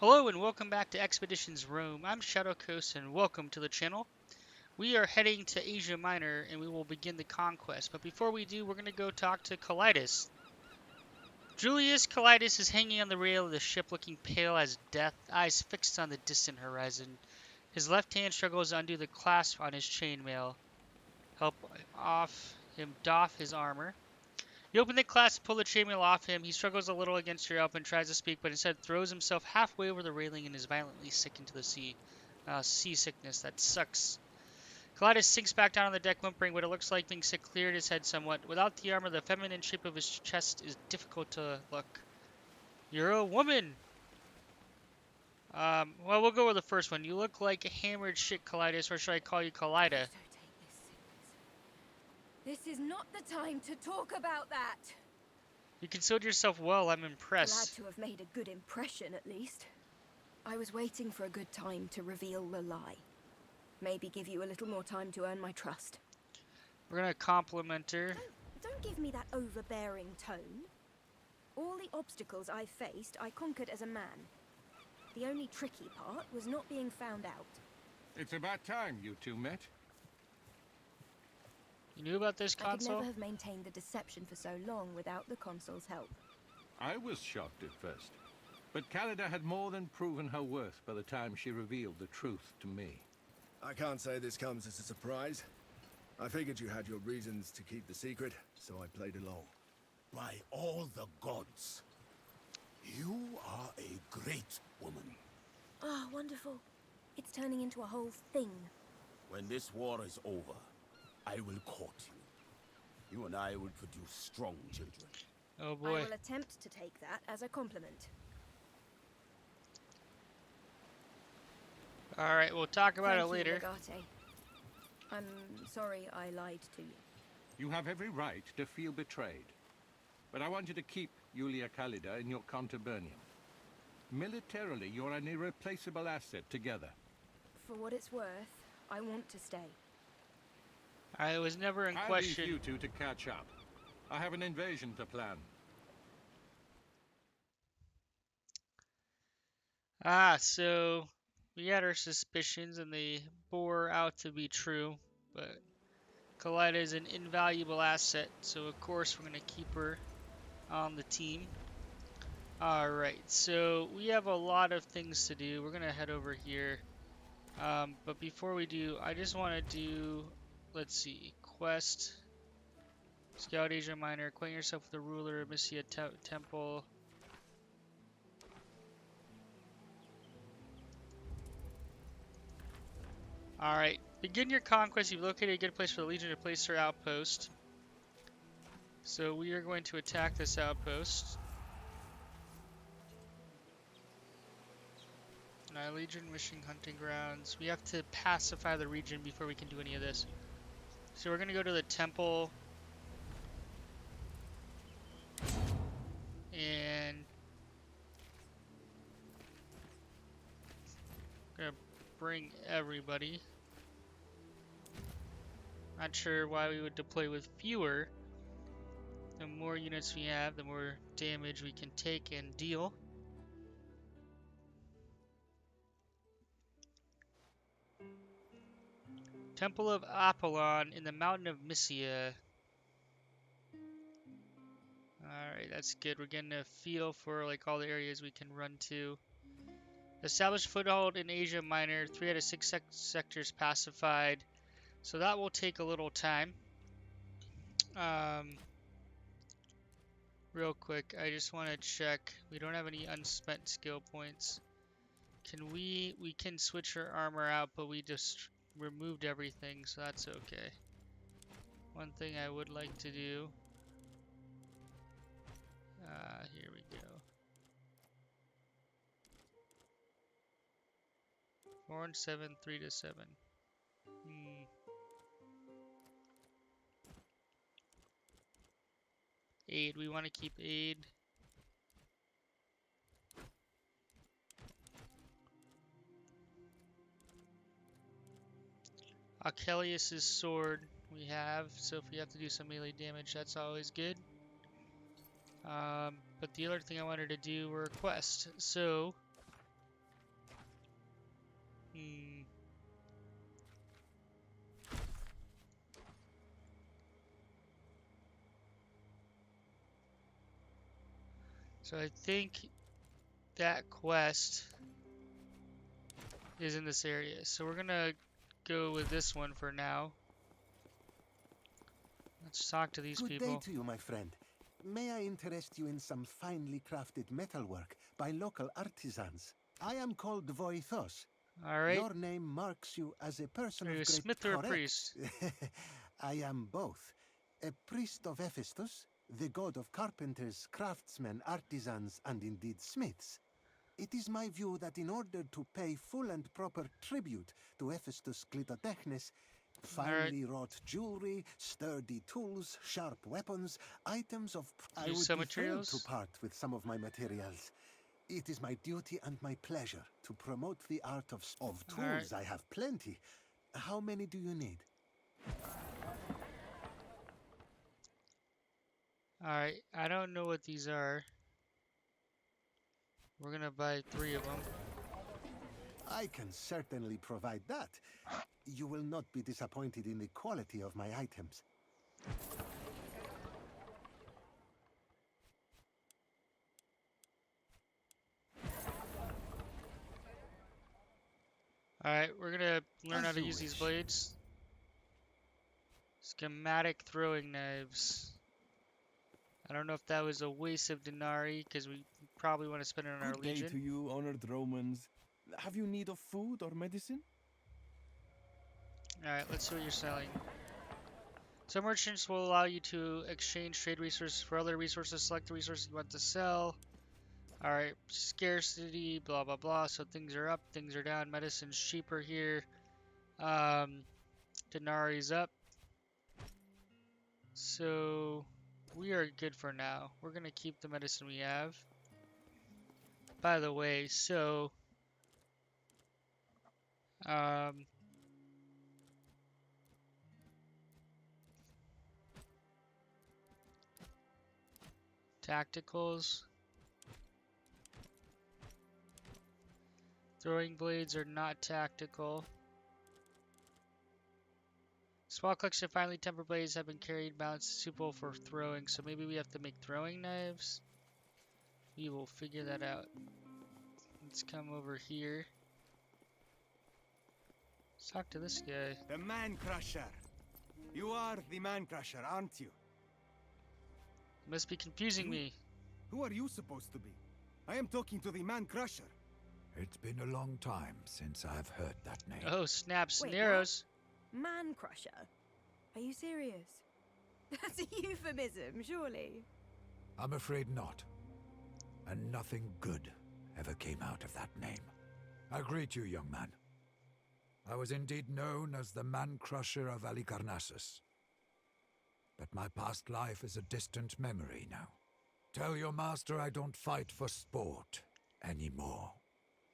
Hello and welcome back to Expeditions Rome. I'm Shadoticus and welcome to the channel. We are heading to Asia Minor and we will begin the conquest. But before we do, we're going to go talk to Calidus. Julius Calidus is hanging on the rail of the ship looking pale as death, eyes fixed on the distant horizon. His left hand struggles to undo the clasp on his chainmail. Help him doff his armor. You open the clasp and pull the chainmail off him. He struggles a little against your help and tries to speak, but instead throws himself halfway over the railing and is violently sick into the sea. Seasickness, that sucks. Calidus sinks back down on the deck, whimpering, but it looks like being sick cleared his head somewhat. Without the armor, the feminine shape of his chest is difficult to look. You're a woman! Well, we'll go with the first one. You look like a hammered shit, Calidus, or should I call you Calida? So take this sickness. This is not the time to talk about that. You concealed yourself well, I'm Glad impressed. to have made a good impression, at least. I was waiting for a good time to reveal the lie. Maybe give you a little more time to earn my trust. We're gonna compliment her. Don't give me that overbearing tone. All the obstacles I faced, I conquered as a man. The only tricky part was not being found out. It's about time you two met. You knew about this I could console? never have maintained the deception for so long without the console's help. I was shocked at first, but Calida had more than proven her worth by the time she revealed the truth to me. I can't say this comes as a surprise. I figured you had your reasons to keep the secret, so I played along. By all the gods, you are a great woman. Ah, wonderful. It's turning into a whole thing. When this war is over, I will court you. You and I will produce strong children. Oh I boy. will attempt to take that as a compliment. Alright, we'll talk about Thank it later. you, Legate. I'm sorry I lied to you. You have every right to feel betrayed, but I want you to keep Julia Calida in your contubernium. Militarily, you're an irreplaceable asset together. For what it's worth, I want to stay. I was never in I'll question. leave you two to catch up. I have an invasion to plan. So we had our suspicions and they bore out to be true, but Kalida is an invaluable asset, so of course we're going to keep her on the team. Alright, so we have a lot of things to do. We're going to head over here. But before we do, I just want to do, let's see, quest, Scout Asia Minor, acquaint yourself with the ruler of Mysia Temple. Alright, begin your conquest. You've located a good place for the Legion to place their outpost. So we are going to attack this outpost. Legion wishing hunting grounds. We have to pacify the region before we can do any of this. So we're going to go to the temple. And I'm going to bring everybody. Not sure why we would deploy with fewer. The more units we have, the more damage we can take and deal. Temple of Apollon in the mountain of Mysia. Alright, that's good. We're getting a feel for like all the areas we can run to. Established foothold in Asia Minor. 3 out of 6 sectors pacified. So that will take a little time. Real quick, I just want to check. We don't have any unspent skill points. We can switch our armor out, but we just removed everything, so that's okay. One thing I would like to do. Here we go. 4 and 7, 3 to 7. Aid, we want to keep aid. Achilles' sword we have, so if we have to do some melee damage, that's always good. But the other thing I wanted to do were quests. So Hmm. So I think that quest is in this area. So we're gonna go with this one for now. Let's talk to these Good day people. to you, my friend. May I interest you in some finely crafted metalwork by local artisans? I am called Voithos. Alright. Your name marks you as a person Are you of a great... smith or a Correct. priest? I am both. A priest of Hephaestus, the god of carpenters, craftsmen, artisans, and indeed smiths. It is my view that in order to pay full and proper tribute to Hephaestus Clitotechnes, Alright. finely wrought jewelry, sturdy tools, sharp weapons, items of... I Use would some be thrilled to materials. part with some of my materials. It is my duty and my pleasure to promote the art of Alright. tools. I have plenty. How many do you need? Alright. I don't know what these are. We're gonna buy 3 of them. I can certainly provide that. You will not be disappointed in the quality of my items. Alright, we're gonna learn how As to you use these wish. blades. Schematic throwing knives. I don't know if that was a waste of denarii, because we probably want to spend it on our Good day to legion. you, honored Romans. Have you need of food or medicine? Alright, let's see what you're selling. Some merchants will allow you to exchange trade resources for other resources. Select the resources you want to sell. Alright, scarcity, blah blah blah. So things are up, things are down. Medicine's cheaper here. Denari's up. So we are good for now. We're gonna keep the medicine we have. By the way, so um, tacticals. Throwing blades are not tactical. Small collection of finely tempered blades have been carried balanced suitable for throwing, so maybe we have to make throwing knives. We will figure that out. Let's come over here. Let's talk to this guy. The Man Crusher. You are the Man Crusher, aren't you? You must be confusing me. Who are you supposed to be? I am talking to the Man Crusher. It's been a long time since I've heard that name. Oh snap, Wait, Syneros. Man Crusher? Are you serious? That's a euphemism, surely. I'm afraid not. And nothing good ever came out of that name. I greet you, young man. I was indeed known as the Man-Crusher of Halicarnassus. But my past life is a distant memory now. Tell your master I don't fight for sport anymore.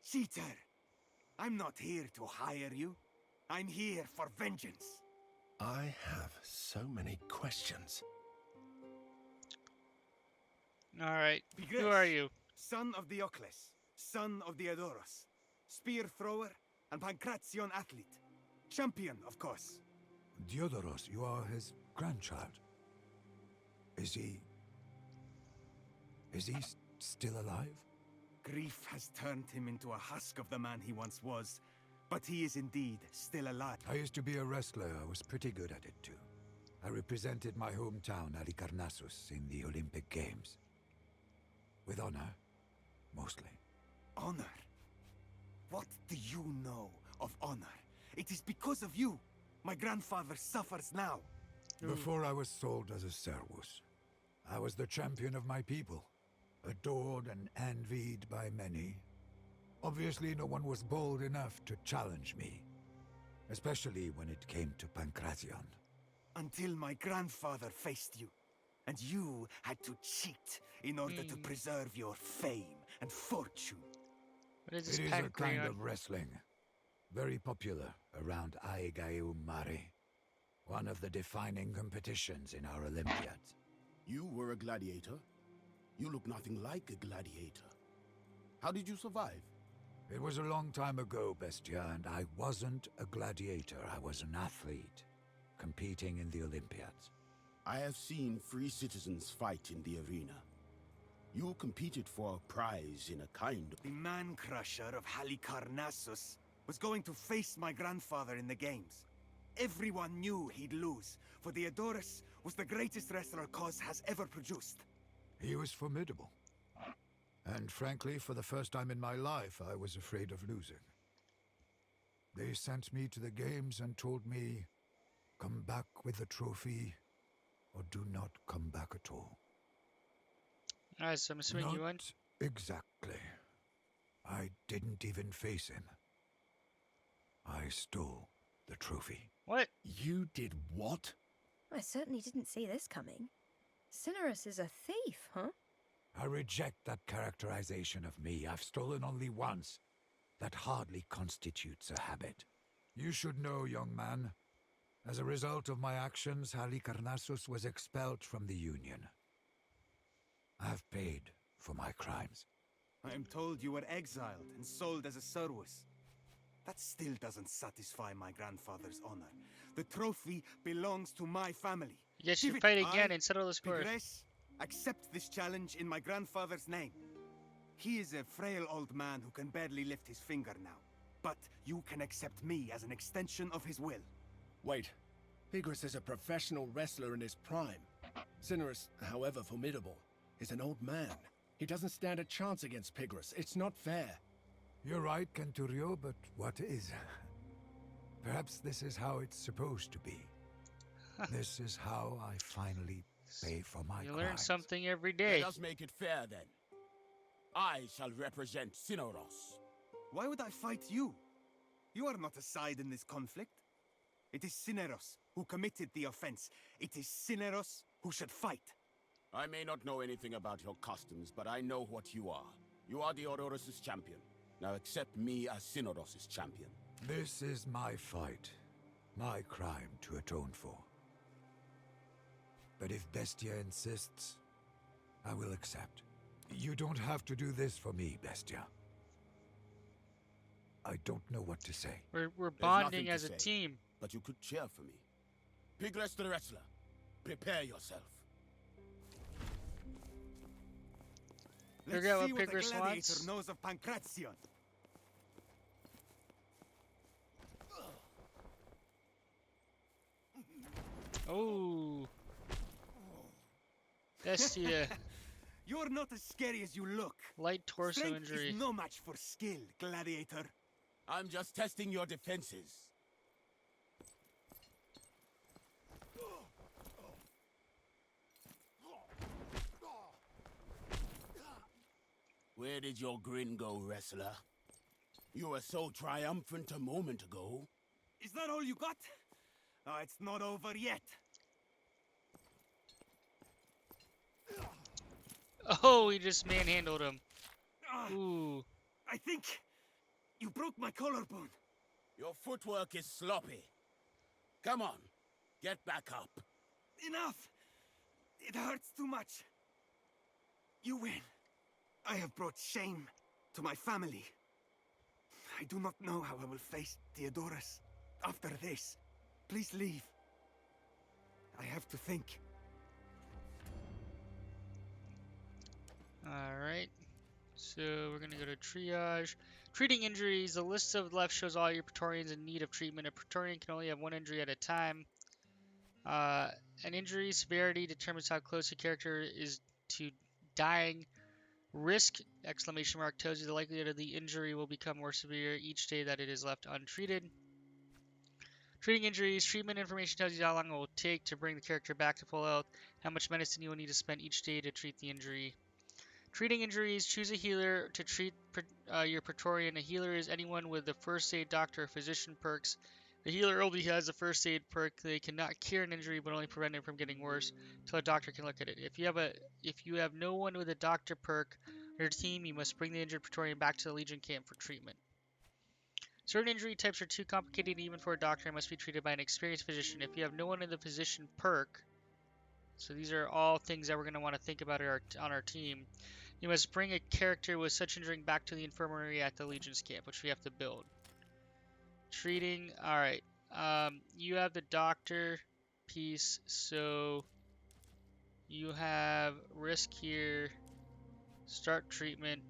Cheater! I'm not here to hire you. I'm here for vengeance. I have so many questions. Alright, who Begress, are you? son of Diocles, son of Diodoros, spear thrower and Pancration athlete. Champion, of course. Diodoros, you are his grandchild. Is he still alive? Grief has turned him into a husk of the man he once was, but he is indeed still alive. I used to be a wrestler. I was pretty good at it too. I represented my hometown, Halicarnassus, in the Olympic Games. With honor, mostly. Honor? What do you know of honor? It is because of you. My grandfather suffers now. Before I was sold as a servus, I was the champion of my people, adored and envied by many. Obviously, no one was bold enough to challenge me, especially when it came to Pancration. Until my grandfather faced you, and you had to cheat in order to preserve your fame and fortune. What is this It is a kind Pancreon? of wrestling, very popular around Aegaeum Mare, one of the defining competitions in our Olympiads. You were a gladiator? You look nothing like a gladiator. How did you survive? It was a long time ago, Bestia, and I wasn't a gladiator. I was an athlete, competing in the Olympiads. I have seen free citizens fight in the arena. You competed for a prize in a kind of... The man-crusher of Halicarnassus was going to face my grandfather in the games. Everyone knew he'd lose, for Theodorus was the greatest wrestler Cos has ever produced. He was formidable. And frankly, for the first time in my life, I was afraid of losing. They sent me to the games and told me, come back with the trophy, or do not come back at all. Alright, so I'm assuming you won? Not exactly. I didn't even face him. I stole the trophy. What? You did what? I certainly didn't see this coming. Syneros is a thief, huh? I reject that characterization of me. I've stolen only once. That hardly constitutes a habit. You should know, young man. As a result of my actions, Halicarnassus was expelled from the Union. I have paid for my crimes. I am told you were exiled and sold as a service. That still doesn't satisfy my grandfather's honor. The trophy belongs to my family. You guys should Give it. fight again I, and settle the score. Pigres, accept this challenge in my grandfather's name. He is a frail old man who can barely lift his finger now. But you can accept me as an extension of his will. Wait. Pigres is a professional wrestler in his prime. Syneros, however formidable, is an old man. He doesn't stand a chance against Pigres. It's not fair. You're right, Kenturio, but what is? Perhaps this is how it's supposed to be. This is how I finally pay for my You crimes. learn something every day. Let us make it fair then. I shall represent Syneros. Why would I fight you? You are not a side in this conflict. It is Syneros who committed the offense. It is Syneros who should fight. I may not know anything about your customs, but I know what you are. You are Theodorus' champion. Now accept me as Syneros' champion. This is my fight, my crime to atone for. But if Bestia insists, I will accept. You don't have to do this for me, Bestia. I don't know what to say. We're nothing bonding to as a say. team. But you could cheer for me. Pigres the wrestler, prepare yourself. Let's Figure out see what what the Pigres gladiator wants. knows of Pancration. Oh. Bestia. You're not as scary as you look. Light torso Strength injury. is no match for skill, gladiator. I'm just testing your defenses. Where did your grin go, wrestler? You were so triumphant a moment ago. Is that all you got? Oh, it's not over yet. Oh, he just manhandled him. Ah, Ooh. I think you broke my collarbone. Your footwork is sloppy. Come on, get back up. Enough! It hurts too much. You win. I have brought shame to my family. I do not know how I will face Theodorus after this. Please leave. I have to think. Alright. So we're going to go to triage. Treating injuries. The list of the left shows all your Praetorians in need of treatment. A Praetorian can only have one injury at a time. An injury severity determines how close a character is to dying. Risk, exclamation mark, tells you the likelihood of the injury will become more severe each day that it is left untreated. Treating injuries. Treatment information tells you how long it will take to bring the character back to full health, how much medicine you will need to spend each day to treat the injury. Treating injuries. Choose a healer to treat your Praetorian. A healer is anyone with the first aid doctor or physician perks. The healer only has a first aid perk. They cannot cure an injury but only prevent it from getting worse until a doctor can look at it. If you have no one with a doctor perk on your team, you must bring the injured Praetorian back to the Legion camp for treatment. Certain injury types are too complicated even for a doctor and must be treated by an experienced physician. If you have no one in the physician perk, so these are all things that we're going to want to think about on our team. You must bring a character with such injury back to the infirmary at the Legion's camp, which we have to build. Treating, alright. You have the doctor piece, so you have risk here. Start treatment.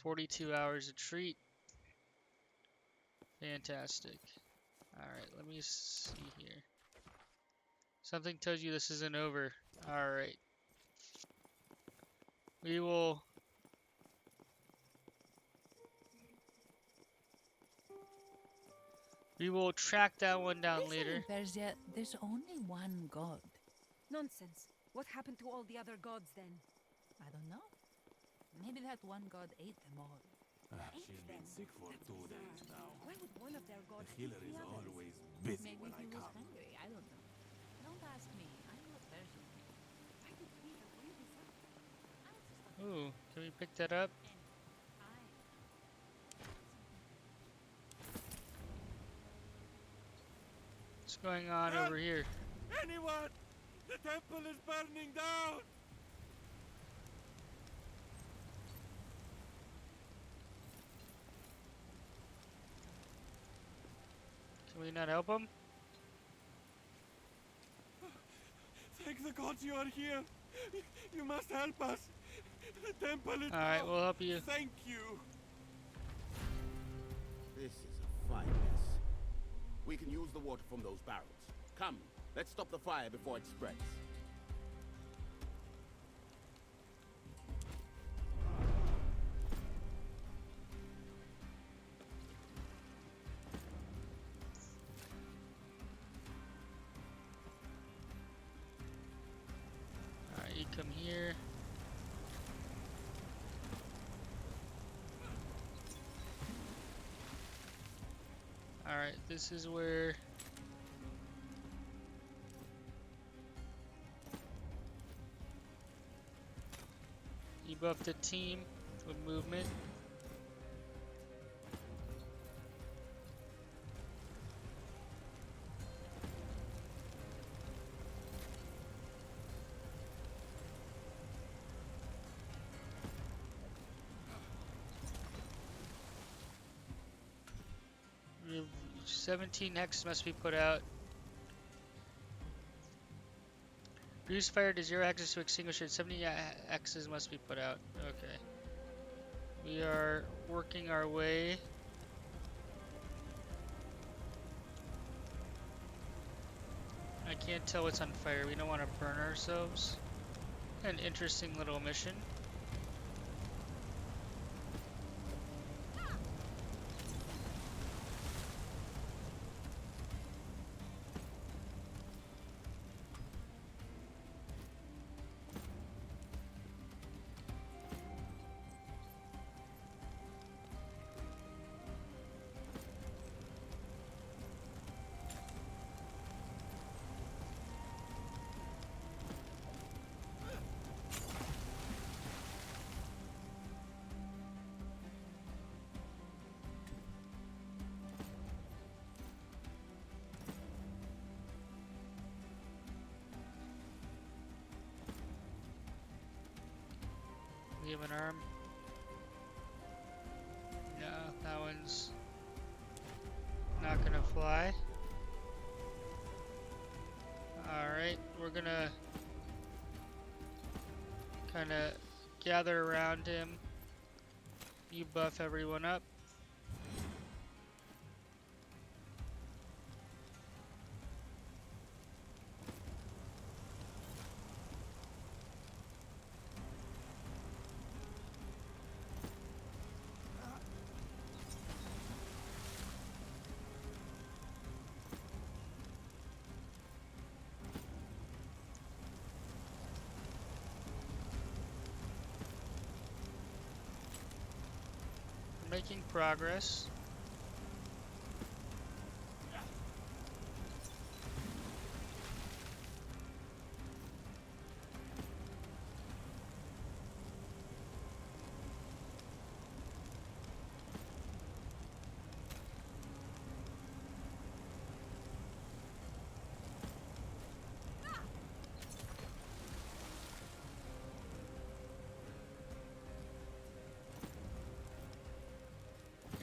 42 hours to treat. Fantastic. Alright, let me see here. Something tells you this isn't over. Alright. We will... We will track that one down They say later. in Persia, there's only one god. Nonsense. What happened to all the other gods then? I don't know. Maybe that one god ate them all. She's been sick for 2 days now. Why would one of their gods The healer eat is the others? always busy Maybe when I he was come. hungry. I don't know. Don't ask me. I'm not Persian. Why would we have bring this up? Ooh, can we pick that up? What's going on over here? Anyone! The temple is burning down! Can we not help him? Thank the gods you are here. You must help us. The temple is Alright, down. we'll help you. Thank you. This is a fine mess. We can use the water from those barrels. Come, let's stop the fire before it spreads. Alright, you come here. Alright, this is where... You buff the team with movement. We have 17 hexes must be put out. Reduce fire to 0 hexes to extinguish it. 70 hexes must be put out. Okay. We are working our way. I can't tell what's on fire. We don't want to burn ourselves. An interesting little mission. We have an arm. No, that one's not gonna fly. Alright, we're gonna kinda gather around him. You buff everyone up. Making progress.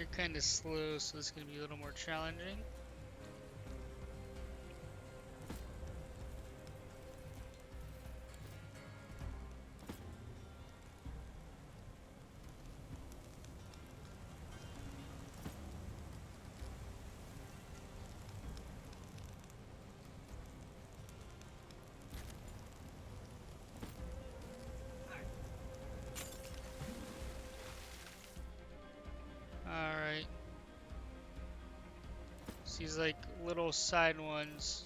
You're kind of slow, so this is going to be a little more challenging. Alright. So these like little side ones.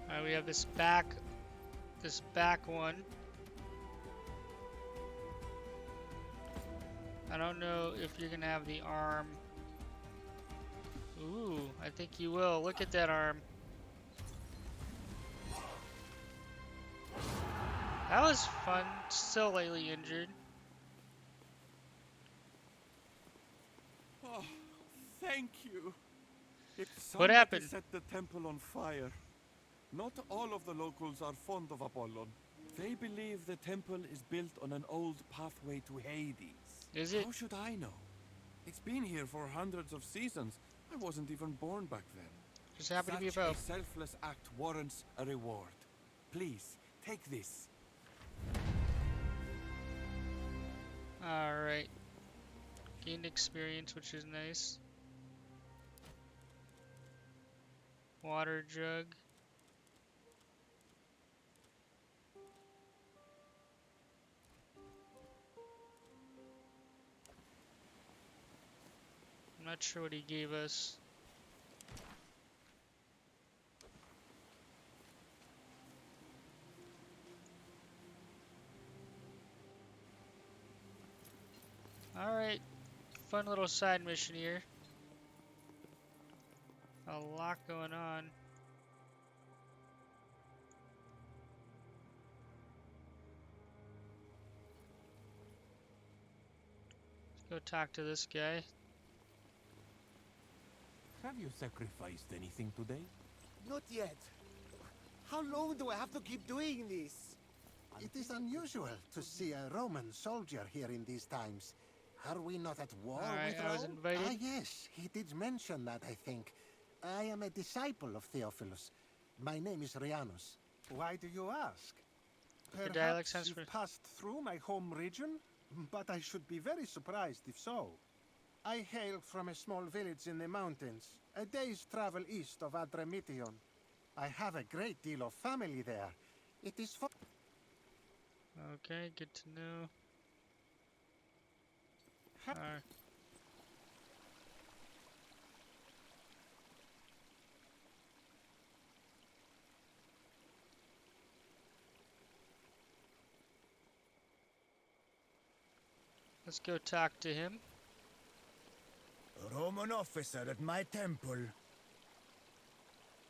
Alright, we have this back one. I don't know if you're gonna have the arm. Ooh, I think you will. Look at that arm. That was fun. Still lightly injured. Oh, thank you. What happened? Set the temple on fire. Not all of the locals are fond of Apollon. They believe the temple is built on an old pathway to Hades. Is it? How should I know? It's been here for hundreds of seasons. I wasn't even born back then. Just happened to be Such about. a selfless act warrants a reward. Please, take this. Alright. Gained experience, which is nice. Water jug. I'm not sure what he gave us. Alright. Fun little side mission here. A lot going on. Let's go talk to this guy. Have you sacrificed anything today? Not yet. How long do I have to keep doing this? It is unusual to see a Roman soldier here in these times. Are we not at war Alright, with I was Rome? invited. Ah, yes, he did mention that, I think. I am a disciple of Theophilus. My name is Rhiannos. Why do you ask? The dialect Perhaps sounds you've for... passed through my home region, but I should be very surprised if so. I hail from a small village in the mountains, a day's travel east of Adramyttion. I have a great deal of family there. It is for... Okay, good to know. Alright. Let's go talk to him. A Roman officer at my temple.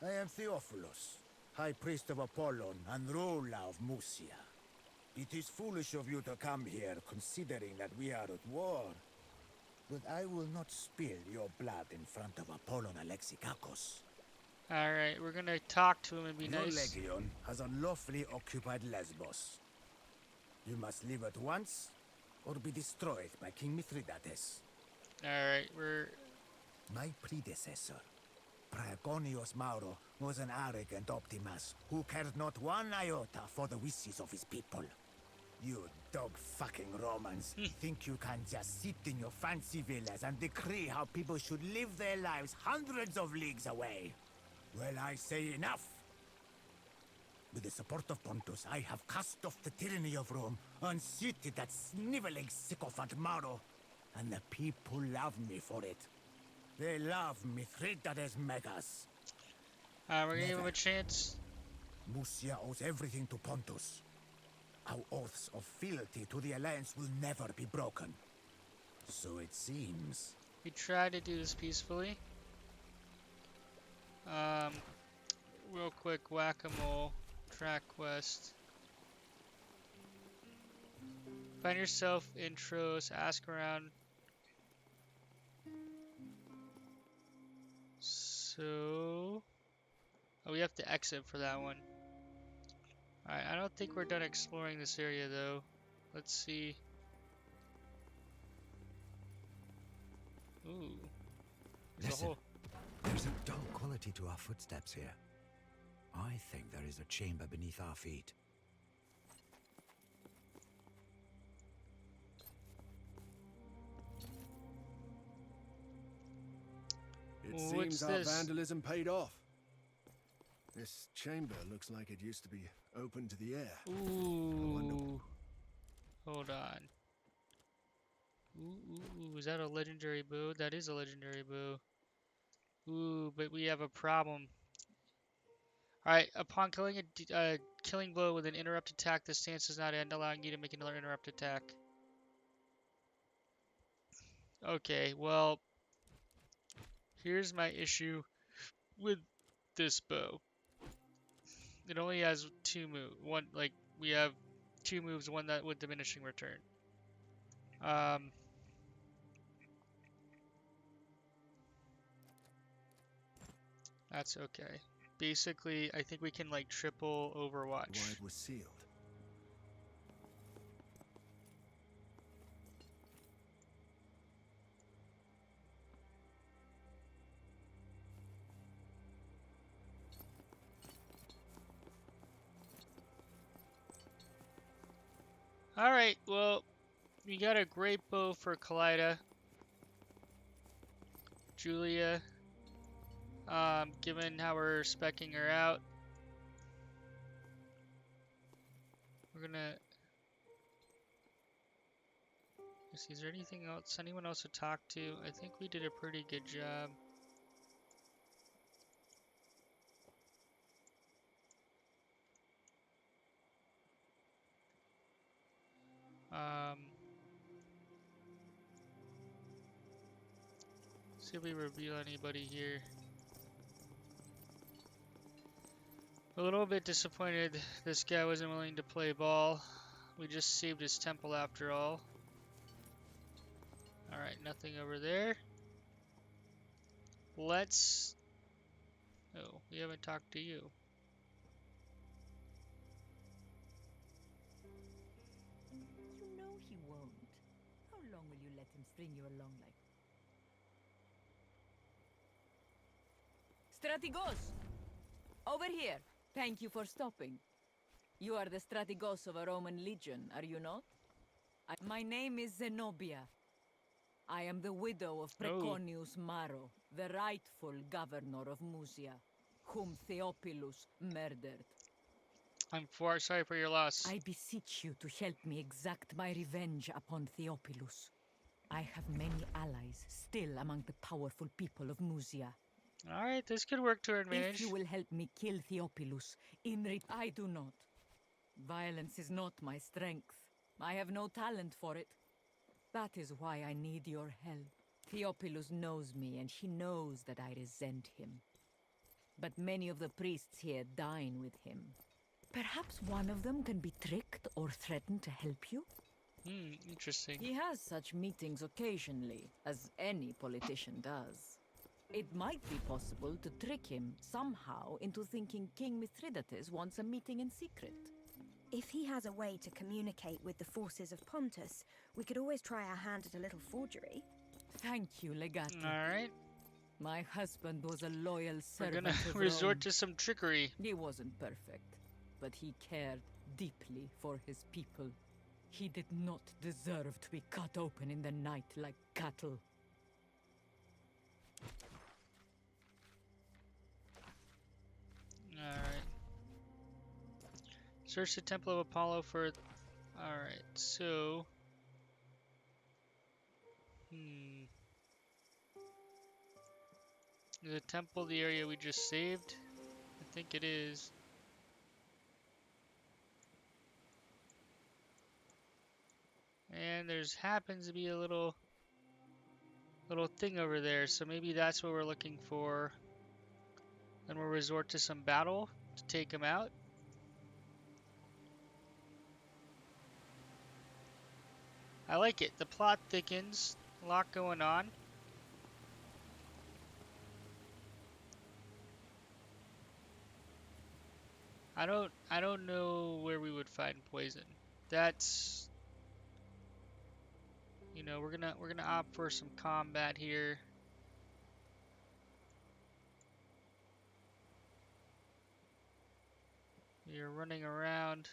I am Theophilus, High Priest of Apollon and ruler of Musia. It is foolish of you to come here, considering that we are at war. But I will not spill your blood in front of Apollon Alexikakos. Alright, we're gonna talk to him and be Your nice. legion has unlawfully occupied Lesbos. You must leave at once, or be destroyed by King Mithridates. Alright, we're... My predecessor, Praegonius Mauro, was an arrogant Optimus who cared not one iota for the wishes of his people. You dog-fucking Romans think you can just sit in your fancy villas and decree how people should live their lives hundreds of leagues away. Well, I say enough. With the the support of Pontus, I have cast off the tyranny of Rome, unseated that sniveling sycophant Mauro, and the people love me for it. They love Mithridates Megas. We're gonna give him a chance. Musia owes everything to Pontus. Our oaths of fealty to the Alliance will never be broken. So it seems. We tried to do this peacefully. Real quick, whack-a-mole, track quest. Find yourself intros, ask around. So, oh, we have to exit for that one. Alright, I don't think we're done exploring this area though. Let's see. Ooh. Listen, there's a dull quality to our footsteps here. I think there is a chamber beneath our feet. It What's seems our this? vandalism paid off. This chamber looks like it used to be open to the air. Ooh. Hold on. Ooh, is that a legendary bow? That is a legendary bow. Ooh, but we have a problem. Alright, upon killing a killing blow with an interrupt attack, the stance does not end, allowing you to make another interrupt attack. Okay, well, here's my issue with this bow. It only has two moves. One, like, we have two moves, one that with diminishing return. That's okay. Basically, I think we can, like, triple Overwatch. Why it was sealed. Alright, well, we got a great bow for Kalida. Julia, given how we're speccing her out, we're gonna... Let's see, is there anything else, anyone else to talk to? I think we did a pretty good job. See if we reveal anybody here. A little bit disappointed this guy wasn't willing to play ball. We just saved his temple after all. Alright, nothing over there. Let's... Oh, we haven't talked to you. You know he won't. How long will you let him string you along like... Strategos! Over here! Thank you for stopping. You are the Strategos of a Roman legion, are you not? My name is Zenobia. I am the widow of Preconius Maro, the rightful governor of Musia, whom Theophilus murdered. I'm sorry for your loss. I beseech you to help me exact my revenge upon Theophilus. I have many allies still among the powerful people of Musia. Alright, this could work to our advantage. If you will help me kill Theophilus, I do not. Violence is not my strength. I have no talent for it. That is why I need your help. Theophilus knows me, and he knows that I resent him. But many of the priests here dine with him. Perhaps one of them can be tricked or threatened to help you? Interesting. He has such meetings occasionally, as any politician does. It might be possible to trick him somehow into thinking King Mithridates wants a meeting in secret. If he has a way to communicate with the forces of Pontus, we could always try our hand at a little forgery. Thank you, Legati. Alright. My husband was a loyal We're servant gonna of resort Rome. to some trickery. He wasn't perfect, but he cared deeply for his people. He did not deserve to be cut open in the night like cattle. Alright. Search the Temple of Apollo for... Alright, so... Is the temple the area we just saved? I think it is. And there's happens to be a little thing over there, so maybe that's what we're looking for. Then we'll resort to some battle to take him out. I like it. The plot thickens. A lot going on. I don't know where we would find poison. That's, you know, we're gonna opt for some combat here. You're running around.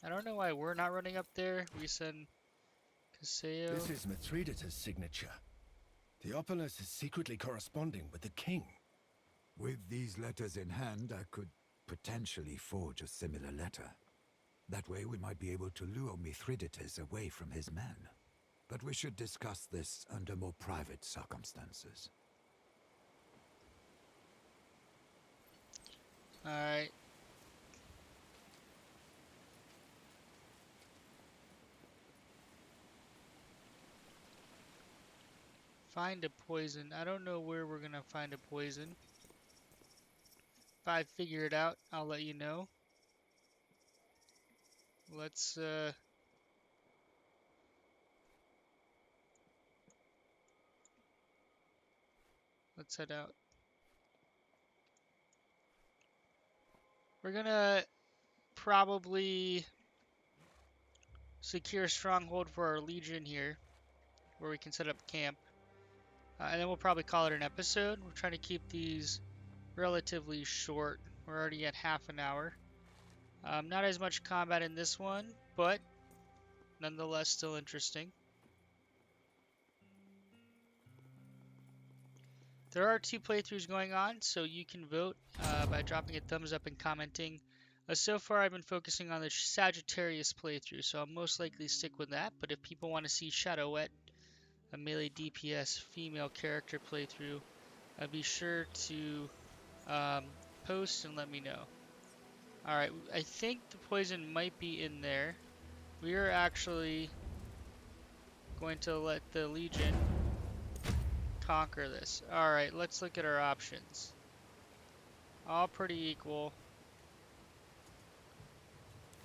I don't know why we're not running up there. We send Caseo. This is Mithridates' signature. Theophilus is secretly corresponding with the king. With these letters in hand, I could potentially forge a similar letter. That way we might be able to lure Mithridates away from his men. But we should discuss this under more private circumstances. Alright. Find a poison. I don't know where we're gonna find a poison. If I figure it out, I'll let you know. Let's head out. We're gonna probably secure a stronghold for our legion here, where we can set up camp. And then we'll probably call it an episode. We're trying to keep these relatively short. We're already at half an hour. Not as much combat in this one, but nonetheless still interesting. There are 2 playthroughs going on, so you can vote by dropping a thumbs up and commenting. So far I've been focusing on the Sagittarius playthrough, so I'll most likely stick with that, but if people want to see Shadowette, a melee DPS female character playthrough, be sure to post and let me know. Alright, I think the poison might be in there. We are actually going to let the Legion conquer this. Alright, let's look at our options. All pretty equal.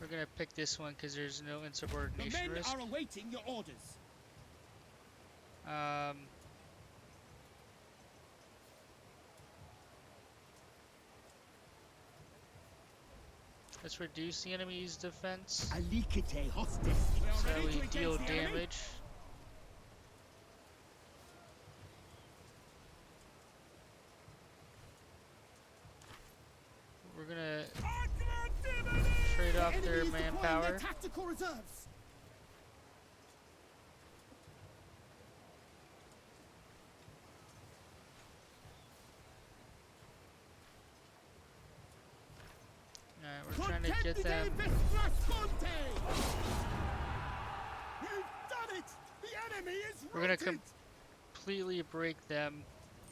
We're gonna pick this one because there's no insubordination risk. The men are awaiting your orders. Let's reduce the enemy's defense. Alicite hostis. So we deal damage. We're gonna trade off their manpower. Tactical reserves. Alright, we're trying to get them. We're gonna completely break them.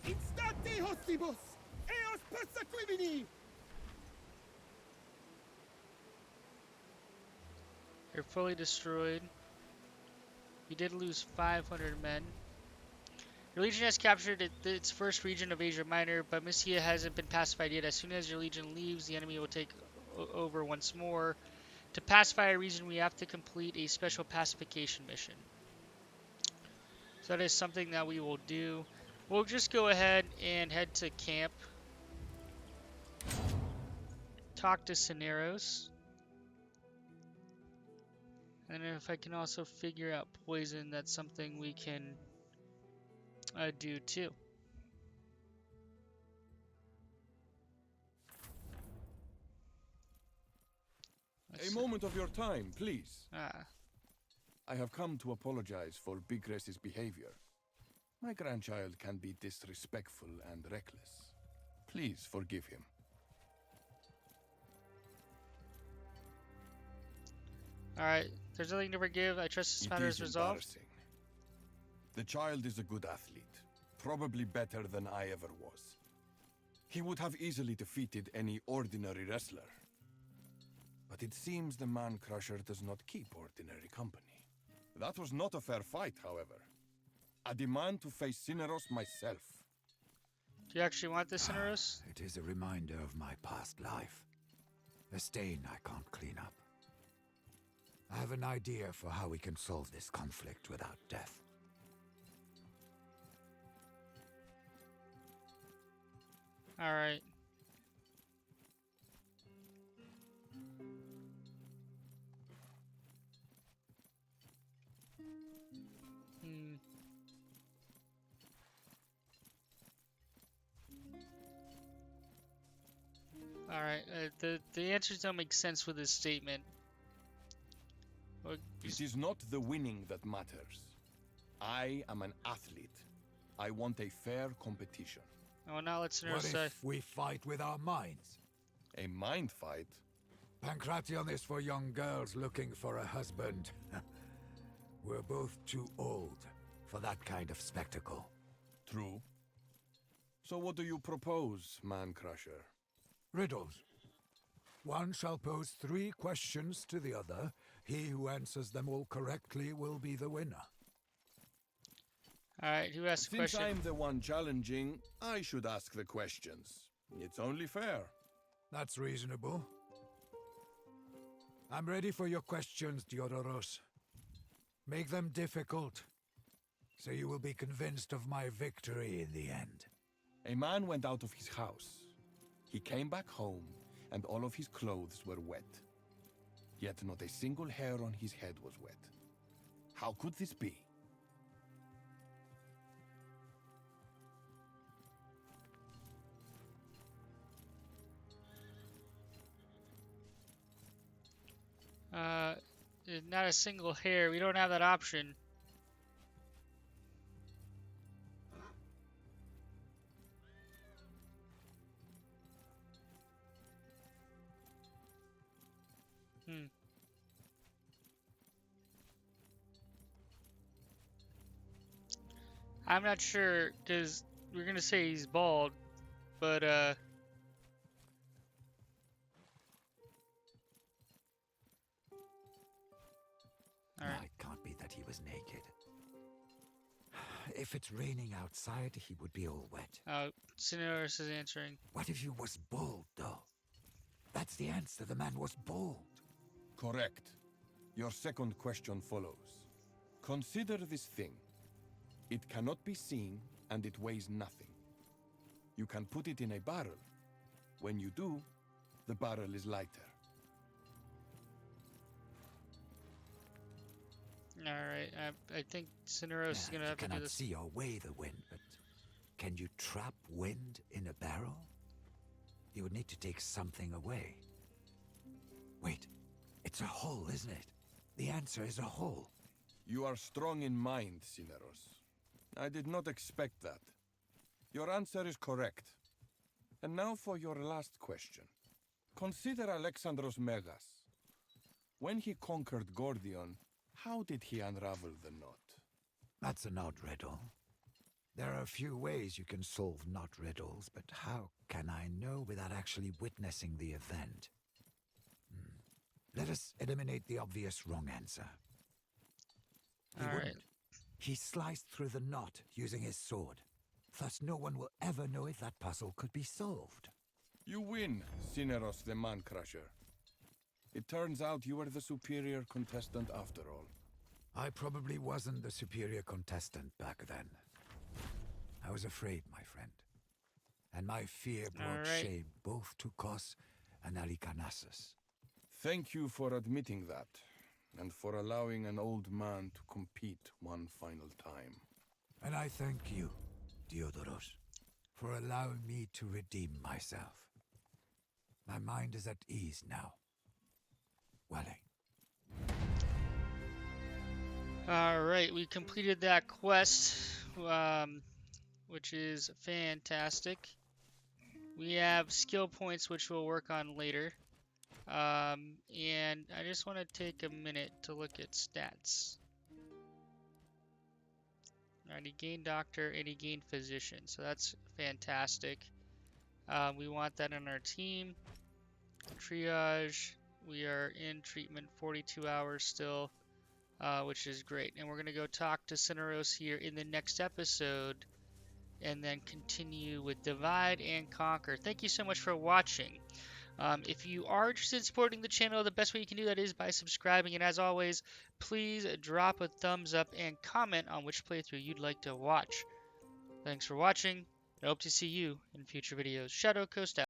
Instante hostibus, eos persequimini. They're fully destroyed. We did lose 500 men. Your legion has captured its first region of Asia Minor, but Mysia hasn't been pacified yet. As soon as your legion leaves, the enemy will take over once more. To pacify a region, we have to complete a special pacification mission. So that is something that we will do. We'll just go ahead and head to camp. Talk to Syneros. And if I can also figure out poison, that's something we can do too. A moment of your time, please. I have come to apologize for Bigres's behavior. My grandchild can be disrespectful and reckless. Please forgive him. Alright, there's nothing to forgive. I trust this It matter is is resolved. embarrassing. The child is a good athlete, probably better than I ever was. He would have easily defeated any ordinary wrestler. But it seems the Man-Crusher does not keep ordinary company. That was not a fair fight, however. I demand to face Syneros myself. Do you actually want this, Syneros? It is a reminder of my past life. A stain I can't clean up. I have an idea for how we can solve this conflict without death. Alright. Alright, the answers don't make sense with this statement. It is not the winning that matters. I am an athlete. I want a fair competition. Oh, now let's What if we fight with our minds? A mind fight? Pancration is for young girls looking for a husband. We're both too old for that kind of spectacle. True. So what do you propose, Man-Crusher? Riddles. One shall pose 3 questions to the other. He who answers them all correctly will be the winner. Alright, who asked the question? Since I'm the one challenging, I should ask the questions. It's only fair. That's reasonable. I'm ready for your questions, Diodoros. Make them difficult, so you will be convinced of my victory in the end. A man went out of his house. He came back home, and all of his clothes were wet. Yet not a single hair on his head was wet. How could this be? Not a single hair. We don't have that option. I'm not sure, because we're gonna say he's bald, but No, it can't be that he was naked. If it's raining outside, he would be all wet. Syneros is answering. What if he was bald, though? That's the answer. The man was bald. Correct. Your second question follows. Consider this thing. It cannot be seen, and it weighs nothing. You can put it in a barrel. When you do, the barrel is lighter. Alright, I think Syneros is gonna have to do cannot this. see or weigh the wind, but can you trap wind in a barrel? You would need to take something away. Wait, it's a hole, isn't it? The answer is a hole. You are strong in mind, Syneros. I did not expect that. Your answer is correct. And now for your last question. Consider Alexandros Megas. When he conquered Gordion, how did he unravel the knot? That's an odd riddle. There are a few ways you can solve knot riddles, but how can I know without actually witnessing the event? Let us eliminate the obvious wrong answer. He wouldn't. He sliced through the knot using his sword. Thus no one will ever know if that puzzle could be solved. You win, Syneros the Man-Crusher. It turns out you were the superior contestant after all. I probably wasn't the superior contestant back then. I was afraid, my friend. And my fear brought shame both to Kos and Alicarnassus. Thank you for admitting that, and for allowing an old man to compete one final time. And I thank you, Diodoros, for allowing me to redeem myself. My mind is at ease now. Welling. Alright, we completed that quest, which is fantastic. We have skill points, which we'll work on later. And I just want to take a minute to look at stats. Alright, he gained doctor and he gained physician, so that's fantastic. We want that on our team. Triage, we are in treatment 42 hours still, which is great. And we're going to go talk to Syneros here in the next episode, and then continue with Divide and Conquer. Thank you so much for watching. If you are interested in supporting the channel, the best way you can do that is by subscribing. And as always, please drop a thumbs up and comment on which playthrough you'd like to watch. Thanks for watching. I hope to see you in future videos. Shadoticus out.